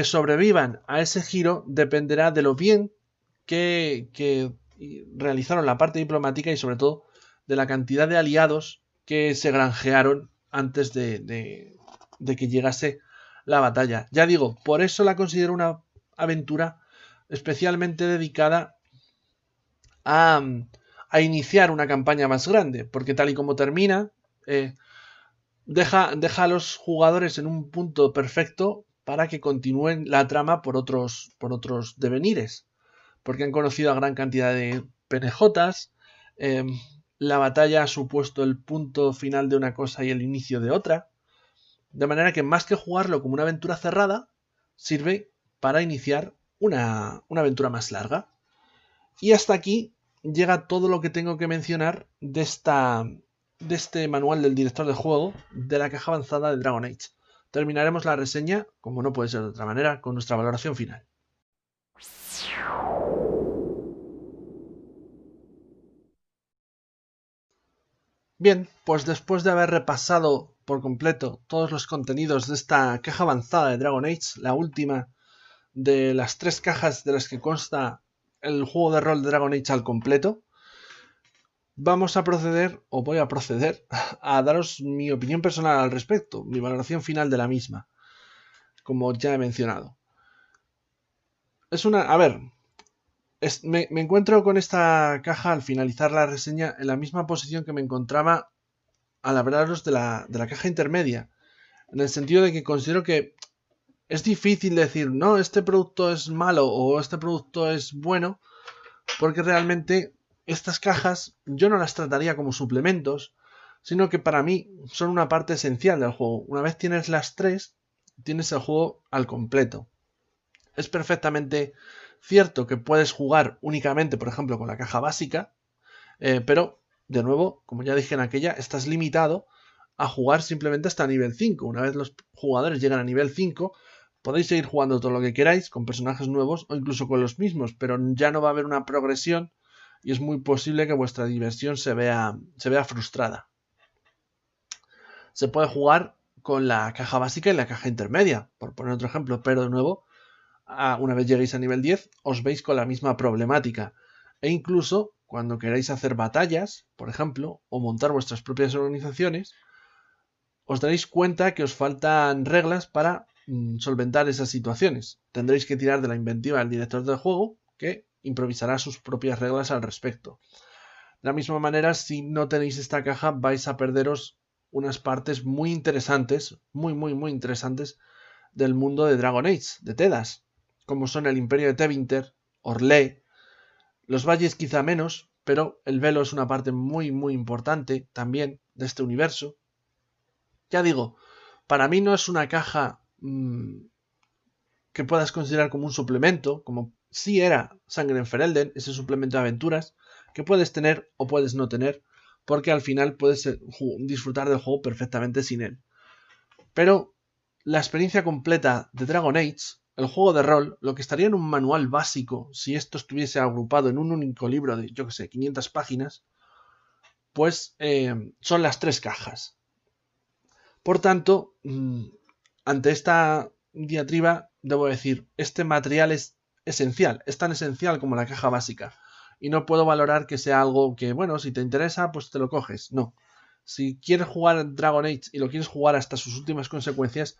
sobrevivan a ese giro dependerá de lo bien que realizaron la parte diplomática y sobre todo de la cantidad de aliados que se granjearon antes de que llegase la batalla. Ya digo, por eso la considero una aventura especialmente dedicada a iniciar una campaña más grande, porque tal y como termina, deja a los jugadores en un punto perfecto para que continúen la trama por otros devenires, porque han conocido a gran cantidad de PNJs, la batalla ha supuesto el punto final de una cosa y el inicio de otra, de manera que más que jugarlo como una aventura cerrada, sirve para iniciar una aventura más larga. Y hasta aquí llega todo lo que tengo que mencionar de este manual del director de juego de la caja avanzada de Dragon Age. terminaremos la reseña, como no puede ser de otra manera, con nuestra valoración final. Bien, pues después de haber repasado por completo todos los contenidos de esta caja avanzada de Dragon Age, la última de las 3 cajas de las que consta el juego de rol de Dragon Age al completo, vamos a proceder, o voy a proceder, a daros mi opinión personal al respecto, mi valoración final de la misma, como ya he mencionado. Me encuentro con esta caja al finalizar la reseña en la misma posición que me encontraba al hablaros de la caja intermedia, en el sentido de que considero que es difícil decir, no, este producto es malo o este producto es bueno, porque realmente estas cajas yo no las trataría como suplementos, sino que para mí son una parte esencial del juego. Una vez tienes las 3, tienes el juego al completo. Es perfectamente cierto que puedes jugar únicamente, por ejemplo, con la caja básica, pero, de nuevo, como ya dije en aquella, estás limitado a jugar simplemente hasta nivel 5. Una vez los jugadores llegan a nivel 5, podéis seguir jugando todo lo que queráis, con personajes nuevos o incluso con los mismos, pero ya no va a haber una progresión y es muy posible que vuestra diversión se vea frustrada. Se puede jugar con la caja básica y la caja intermedia, por poner otro ejemplo, pero de nuevo, una vez lleguéis a nivel 10, os veis con la misma problemática. E incluso, cuando queráis hacer batallas, por ejemplo, o montar vuestras propias organizaciones, os daréis cuenta que os faltan reglas para solventar esas situaciones. Tendréis que tirar de la inventiva del director del juego, que improvisará sus propias reglas al respecto. De la misma manera, si no tenéis esta caja, vais a perderos unas partes muy interesantes, muy interesantes del mundo de Dragon Age, de Tedas, como son el Imperio de Tevinter, Orlé, los valles quizá menos, pero el velo es una parte muy importante también de este universo. Ya digo, para mí no es una caja que puedas considerar como un suplemento, como sí era Sangre en Ferelden, ese suplemento de aventuras, que puedes tener o puedes no tener, porque al final puedes disfrutar del juego perfectamente sin él. Pero la experiencia completa de Dragon Age, el juego de rol, lo que estaría en un manual básico, si esto estuviese agrupado en un único libro de, 500 páginas, pues son las 3 cajas. Por tanto, ante esta diatriba, debo decir, este material es esencial, es tan esencial como la caja básica. Y no puedo valorar que sea algo que, bueno, si te interesa, pues te lo coges. No. Si quieres jugar Dragon Age y lo quieres jugar hasta sus últimas consecuencias,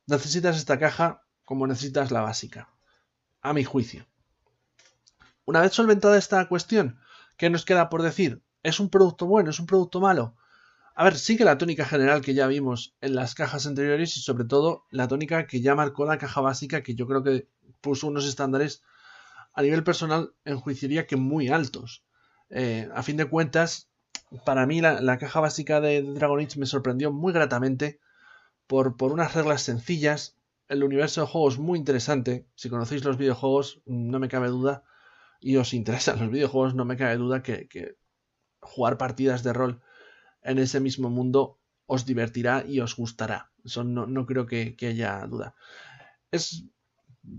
necesitas esta caja como necesitas la básica. A mi juicio. Una vez solventada esta cuestión, ¿qué nos queda por decir? ¿Es un producto bueno? ¿Es un producto malo? A ver, sigue la tónica general que ya vimos en las cajas anteriores y sobre todo la tónica que ya marcó la caja básica, que yo creo que puso unos estándares a nivel personal enjuiciaría que muy altos. A fin de cuentas, para mí la caja básica de Dragon Age me sorprendió muy gratamente por unas reglas sencillas. El universo de juego es muy interesante. Si conocéis los videojuegos, no me cabe duda, y os interesan los videojuegos, no me cabe duda que jugar partidas de rol en ese mismo mundo os divertirá y os gustará. Eso no creo que haya duda.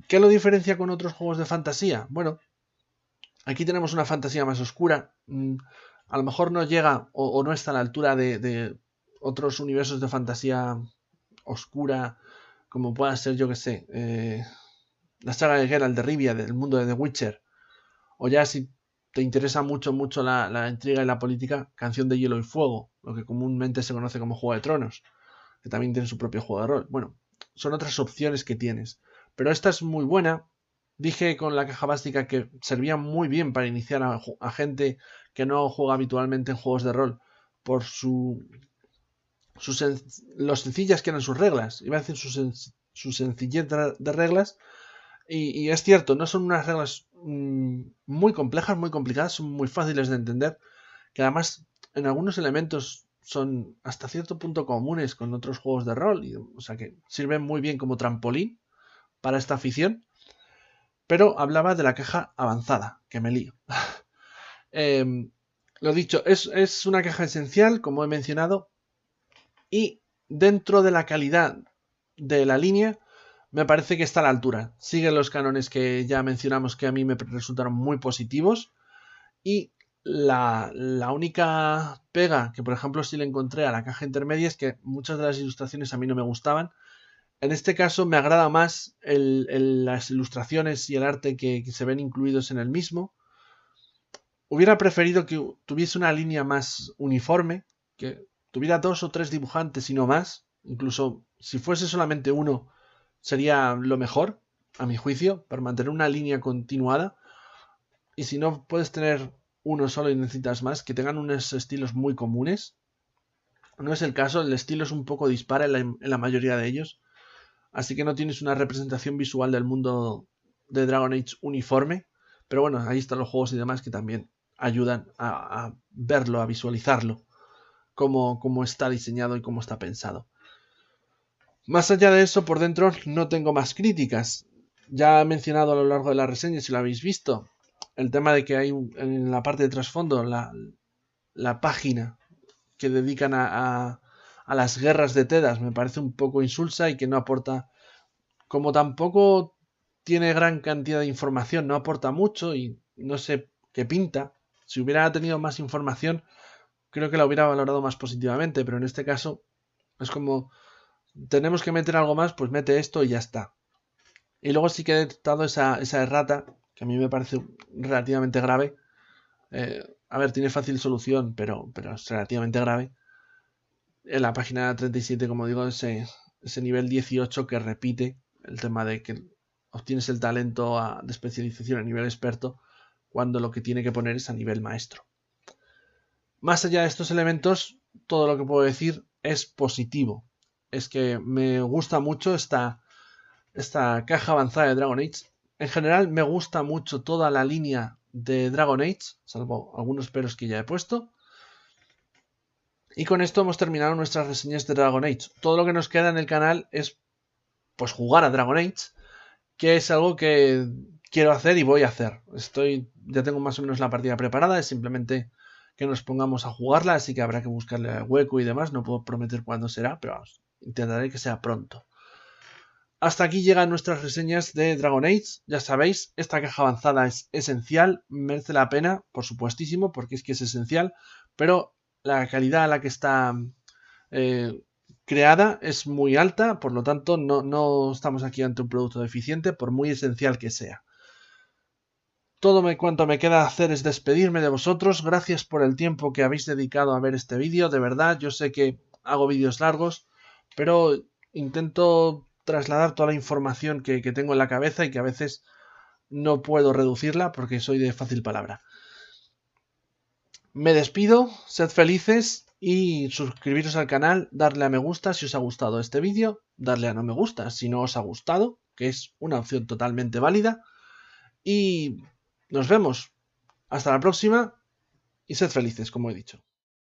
¿Qué lo diferencia con otros juegos de fantasía? Bueno, aquí tenemos una fantasía más oscura. A lo mejor no llega o no está a la altura de otros universos de fantasía oscura, como pueda ser, yo que sé, la saga de Geralt de Rivia, del mundo de The Witcher. O ya si te interesa mucho la intriga y la política, Canción de Hielo y Fuego, lo que comúnmente se conoce como Juego de Tronos, que también tiene su propio juego de rol. Bueno, son otras opciones que tienes. Pero esta es muy buena. Dije con la caja básica que servía muy bien para iniciar a gente que no juega habitualmente en juegos de rol por lo sencillas que eran sus reglas. Iba a decir su sencillez de reglas. Y es cierto, no son unas reglas muy complejas, muy complicadas, son muy fáciles de entender, que además en algunos elementos son hasta cierto punto comunes con otros juegos de rol, o sea que sirven muy bien como trampolín para esta afición. Pero hablaba de la caja avanzada, que me lío. Lo dicho, es una caja esencial, como he mencionado, y dentro de la calidad de la línea me parece que está a la altura. Sigue los cánones que ya mencionamos que a mí me resultaron muy positivos. Y la única pega que, por ejemplo, sí le encontré a la caja intermedia es que muchas de las ilustraciones a mí no me gustaban. En este caso me agrada más las ilustraciones y el arte que se ven incluidos en el mismo. Hubiera preferido que tuviese una línea más uniforme, que tuviera 2 o 3 dibujantes y no más. Incluso si fuese solamente uno, sería lo mejor, a mi juicio, para mantener una línea continuada. Y si no puedes tener uno solo y necesitas más, que tengan unos estilos muy comunes. No es el caso, el estilo es un poco dispar en la mayoría de ellos. Así que no tienes una representación visual del mundo de Dragon Age uniforme. Pero bueno, ahí están los juegos y demás que también ayudan a verlo, a visualizarlo, cómo está diseñado y cómo está pensado. Más allá de eso, por dentro no tengo más críticas. Ya he mencionado a lo largo de la reseña, si lo habéis visto, el tema de que hay en la parte de trasfondo la página que dedican a las guerras de Tedas me parece un poco insulsa y que no aporta, como tampoco tiene gran cantidad de información, no aporta mucho y no sé qué pinta. Si hubiera tenido más información, creo que la hubiera valorado más positivamente, pero en este caso es como, tenemos que meter algo más, pues mete esto y ya está. Y luego sí que he detectado esa errata, que a mí me parece relativamente grave. A ver, tiene fácil solución, pero es relativamente grave. En la página 37, como digo, ese nivel 18 que repite el tema de que obtienes el talento de especialización a nivel experto cuando lo que tiene que poner es a nivel maestro. Más allá de estos elementos, todo lo que puedo decir es positivo. Es que me gusta mucho esta caja avanzada de Dragon Age. En general me gusta mucho toda la línea de Dragon Age, salvo algunos peros que ya he puesto. Y con esto hemos terminado nuestras reseñas de Dragon Age. Todo lo que nos queda en el canal es pues jugar a Dragon Age, que es algo que quiero hacer y voy a hacer. Ya tengo más o menos la partida preparada, es simplemente que nos pongamos a jugarla, así que habrá que buscarle hueco y demás. No puedo prometer cuándo será, pero vamos, intentaré que sea pronto. Hasta aquí llegan nuestras reseñas de Dragon Age. Ya sabéis, esta caja avanzada es esencial, merece la pena, por supuestísimo, porque es que es esencial, pero la calidad a la que está creada es muy alta, por lo tanto no estamos aquí ante un producto deficiente, por muy esencial que sea. Todo cuanto me queda hacer es despedirme de vosotros. Gracias por el tiempo que habéis dedicado a ver este vídeo. De verdad, yo sé que hago vídeos largos, pero intento trasladar toda la información que tengo en la cabeza y que a veces no puedo reducirla porque soy de fácil palabra. Me despido, sed felices y suscribiros al canal, darle a me gusta si os ha gustado este vídeo, darle a no me gusta si no os ha gustado, que es una opción totalmente válida. Y nos vemos. Hasta la próxima y sed felices, como he dicho.